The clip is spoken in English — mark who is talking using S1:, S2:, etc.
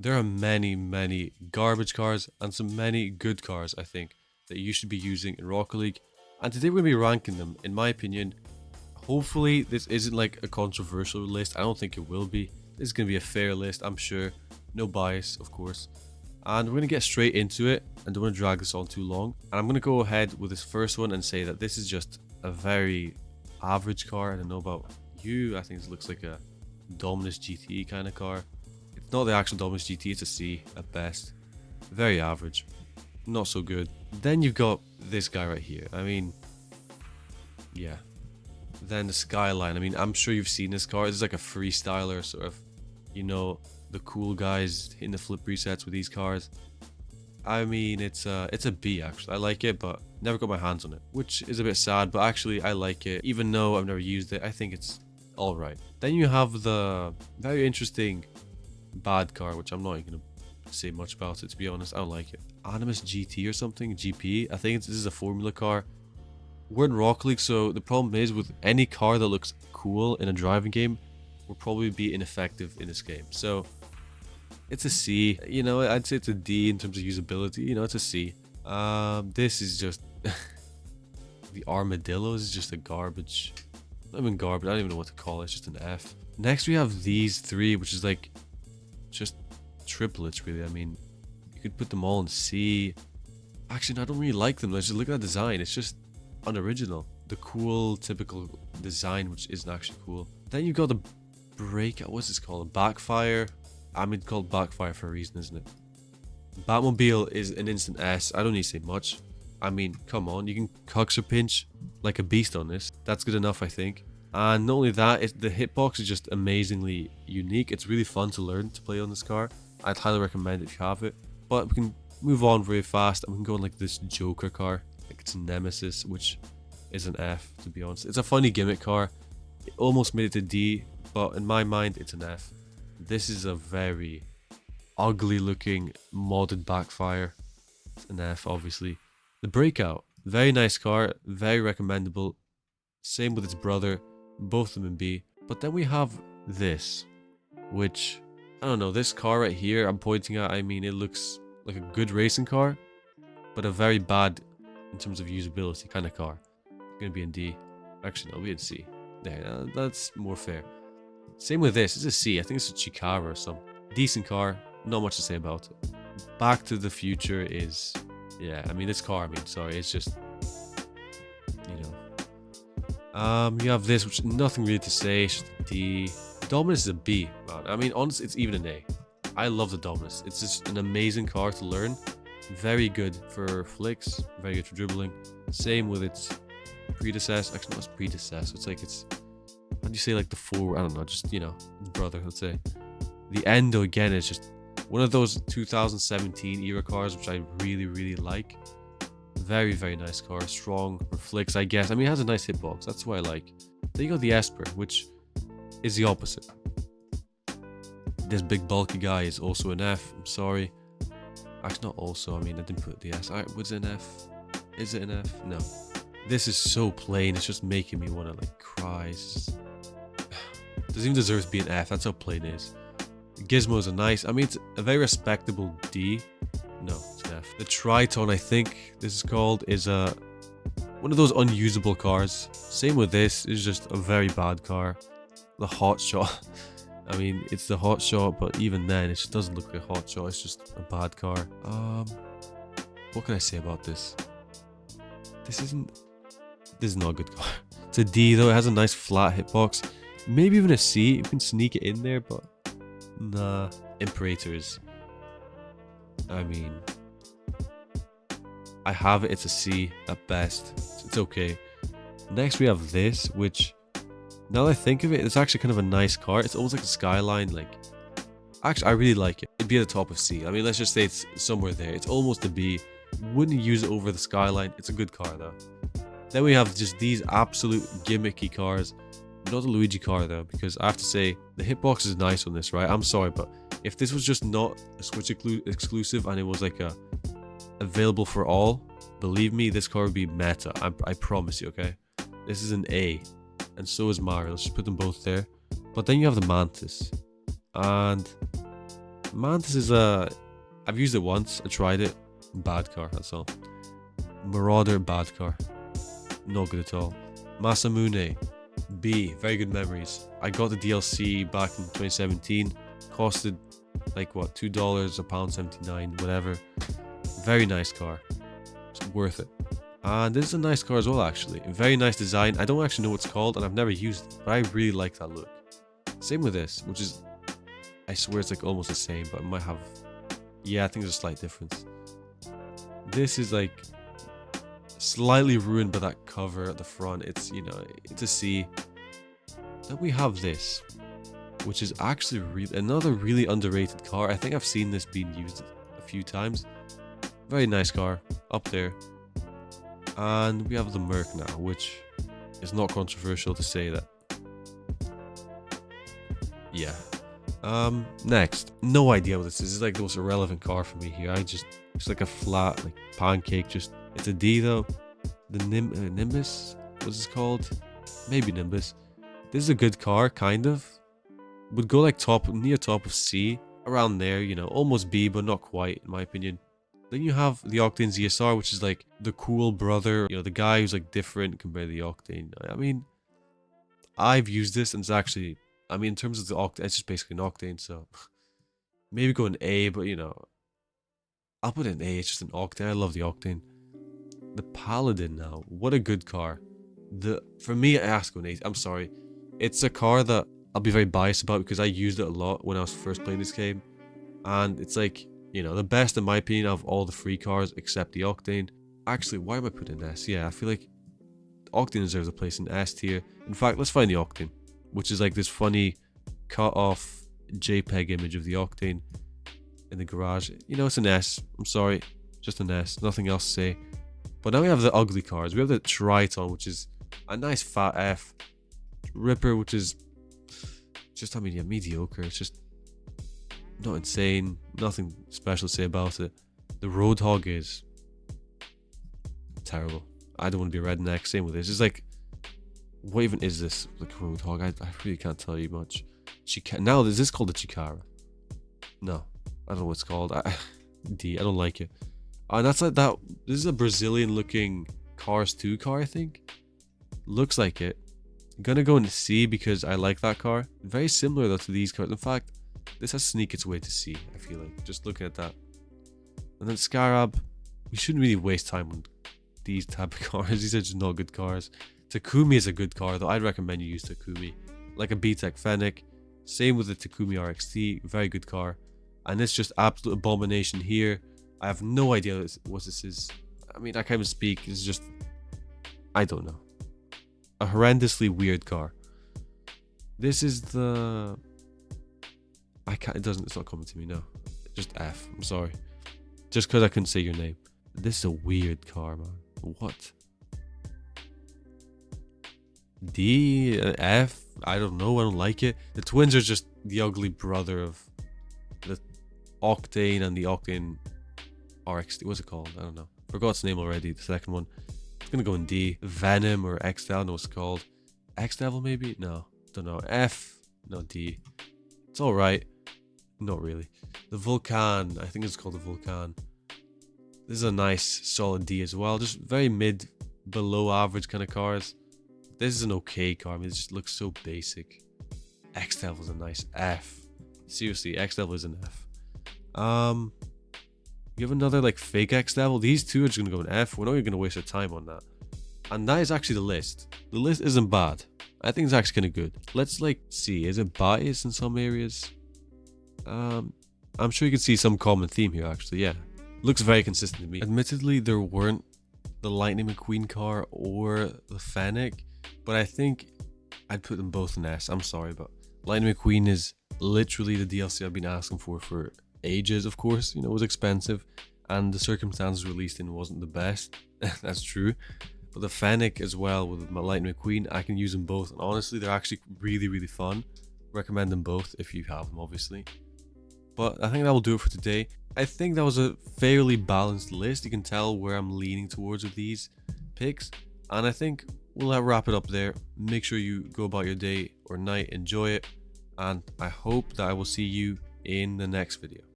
S1: There are many garbage cars and some many good cars, I think, that you should be using in Rocket League. And today we're going to be ranking them, in my opinion. Hopefully this isn't like a controversial list. I don't think it will be. This is going to be a fair list, I'm sure. No bias, of course. And we're going to get straight into it and don't want to drag this on too long. And I'm going to go ahead with this first one and say that this is just a very average car. I don't know about you. I think this looks like a Dominus GT kind of car. It's not the actual Dominus GT, it's a C at best. Very average. Not so good. Then you've got this guy right here. I mean, yeah. Then the Skyline. I mean, I'm sure you've seen this car. This is like a freestyler sort of, you know, the cool guys hitting the flip resets with these cars. I mean, it's a B actually. I like it, but never got my hands on it, which is a bit sad, but actually I like it. Even though I've never used it, I think it's alright. Then you have the very interesting bad car, which I'm not even going to say much about it, to be honest. I don't like it. Animus GT or something? GP? I think this is a formula car. We're in Rocket League, so the problem is with any car that looks cool in a driving game will probably be ineffective in this game. So it's a C. You know, I'd say it's a D in terms of usability. You know, it's a C. This is just the Armadillos is just a garbage. Not even garbage. I don't even know what to call it. It's just an F. Next we have these three, which is like just triplets, really. I mean, you could put them all in C. Actually, no, I don't really like them. Let's just look at the design. It's just unoriginal. The cool, typical design, which isn't actually cool. Then you got the breakout. What's this called? Backfire. I mean, called Backfire for a reason, isn't it? Batmobile is an instant S. I don't need to say much. I mean, come on. You can Cuxer pinch like a beast on this. That's good enough, I think. And not only that, the hitbox is just amazingly unique. It's really fun to learn to play on this car. I'd highly recommend it if you have it. But we can move on very fast and we can go on like this Joker car. Like it's Nemesis, which is an F, to be honest. It's a funny gimmick car. It almost made it to D, but in my mind, it's an F. This is a very ugly looking modded Backfire. It's an F, obviously. The Breakout, very nice car, very recommendable. Same with its brother. Both of them in B. But then we have this, which, I don't know, this car right here I'm pointing at, I mean, it looks like a good racing car, but a very bad, in terms of usability, kind of car. It's gonna be in D. Actually, no, it'll be in C. There, that's more fair. Same with this, it's a C. I think it's a Chikara or something. Decent car, not much to say about it. Back to the Future is, yeah, I mean, this car, sorry, it's just, you know. You have this, which nothing really to say. It's just a D. Dominus is a B, man. I mean, honestly, it's even an A. I love the Dominus. It's just an amazing car to learn. Very good for flicks. Very good for dribbling. Same with its predecessor. Actually, not its predecessor. It's like its. How do you say like the forward? I don't know. Just, you know, brother, let's say. The Endo again is just one of those 2017 era cars, which I really like. Very nice car. Strong for flicks, I guess. I mean, it has a nice hitbox. That's what I like. Then you got the Esper, which is the opposite. This big bulky guy is also an F. I'm sorry. Actually, not also. I mean, I didn't put the S. Alright, was it an F? Is it an F? No. This is so plain. It's just making me want to like cry. Doesn't even deserve to be an F. That's how plain it is. Gizmos are nice. I mean, it's a very respectable D. No, it's an F. The Triton, I think this is called, is one of those unusable cars. Same with this. It's just a very bad car. The Hot Shot. I mean, it's the Hot Shot, but even then, it just doesn't look like a Hot Shot. It's just a bad car. What can I say about this? This is not a good car. It's a D though. It has a nice flat hitbox. Maybe even a C. You can sneak it in there, but nah. Imperators. I mean, I have it. It's a C at best. It's okay. Next we have this, which, now that I think of it, it's actually kind of a nice car. It's almost like a Skyline. Like, actually, I really like it. It'd be at the top of C. I mean, let's just say it's somewhere there. It's almost a B. Wouldn't use it over the Skyline. It's a good car though. Then we have just these absolute gimmicky cars. Not the Luigi car though, because I have to say the hitbox is nice on this, right? I'm sorry, but if this was just not a Switch exclusive and it was like a available for all, believe me, this car would be meta. I promise you, okay? This is an A, and so is Mario. Let's just put them both there. But then you have the Mantis, and Mantis is I've used it once. I tried it. Bad car, that's all. Marauder, bad car. Not good at all. Masamune, B, very good memories. I got the DLC back in 2017. Costed like what, $2, £1.79, whatever. Very nice car. It's worth it. And this is a nice car as well, actually. Very nice design. I don't actually know what it's called, and I've never used it, but I really like that look. Same with this, which is, I swear it's like almost the same, but it might have, yeah, I think there's a slight difference. This is like slightly ruined by that cover at the front. It's, you know, it's a C. Then we have this, which is actually another really underrated car. I think I've seen this being used a few times. Very nice car, up there. And we have the Merc now, which is not controversial to say that. Yeah. Next. No idea what this is. This is like the most irrelevant car for me here. It's like a flat, like pancake. It's a D though. The Nimbus? What's this called? Maybe Nimbus. This is a good car, kind of. Would go like near top of C. Around there, you know, almost B, but not quite, in my opinion. Then you have the Octane ZSR, which is like the cool brother, you know, the guy who's like different compared to the Octane. I mean, I've used this and it's actually, I mean, in terms of the Octane, it's just basically an Octane, so maybe go an A, but you know, I'll put an A, it's just an Octane. I love the Octane. The Paladin now, what a good car. For me, I ask an A. I'm sorry. It's a car that I'll be very biased about because I used it a lot when I was first playing this game. And it's like, you know, the best in my opinion of all the free cars except the Octane. Actually, why am I putting an S? Yeah, I feel like Octane deserves a place in S tier. In fact, let's find the Octane, which is like this funny cut off JPEG image of the Octane in the garage. You know, it's an S. I'm sorry, just an S. Nothing else to say. But now we have the ugly cars. We have the Triton, which is a nice fat F. Ripper, which is just, I mean, yeah, mediocre. It's just not insane. Nothing special to say about it. The Roadhog is terrible. I don't want to be a redneck. Same with this. It's like, what even is this? Like Roadhog? I really can't tell you much. Now, is this called the Chikara? No, I don't know what it's called. D. I don't like it. And that's like that. This is a Brazilian looking Cars 2 car, I think. Looks like it. I'm gonna go into C because I like that car. Very similar though to these cars. In fact, this has sneak its way to C, I feel like. Just looking at that. And then Scarab. We shouldn't really waste time on these type of cars. These are just not good cars. Takumi is a good car though. I'd recommend you use Takumi. Like a B-Tech Fennec. Same with the Takumi RXT. Very good car. And it's just absolute abomination here. I have no idea what this is. I mean, I can't even speak. It's just, I don't know. A horrendously weird car. This is the, it's not coming to me now. Just F. I'm sorry. Just because I couldn't say your name. This is a weird car, man. What? D, F. I don't know. I don't like it. The twins are just the ugly brother of the Octane and the Octane RXT. What's it called? I don't know. Forgot its name already. The second one. It's gonna go in D. Venom or X Devil. I don't know what it's called. X Devil maybe? No. Don't know. F. No, D. It's alright. Not really. The Vulcan. I think it's called the Vulcan. This is a nice solid D as well. Just very mid, below average kind of cars. This is an okay car. I mean, it just looks so basic. X Devil is a nice F. Seriously, X Devil is an F. You have another like fake X Devil. These two are just gonna go in F. We're not even gonna waste our time on that. And that is actually the list. The list isn't bad. I think it's actually kind of good. Let's like see. Is it biased in some areas? I'm sure you can see some common theme here. Actually, yeah. Looks very consistent to me. Admittedly, there weren't the Lightning McQueen car or the Fennec, but I think I'd put them both in S. I'm sorry, but Lightning McQueen is literally the DLC I've been asking for ages. Of course, you know, it was expensive and the circumstances released in wasn't the best. That's true. But the Fennec as well with my Lightning McQueen, I can use them both, and honestly they're actually really, really fun. Recommend them both if you have them, obviously. But I think that will do it for today. I think that was a fairly balanced list. You can tell where I'm leaning towards with these picks, and I think we'll wrap it up there. Make sure you go about your day or night, enjoy it, and I hope that I will see you in the next video.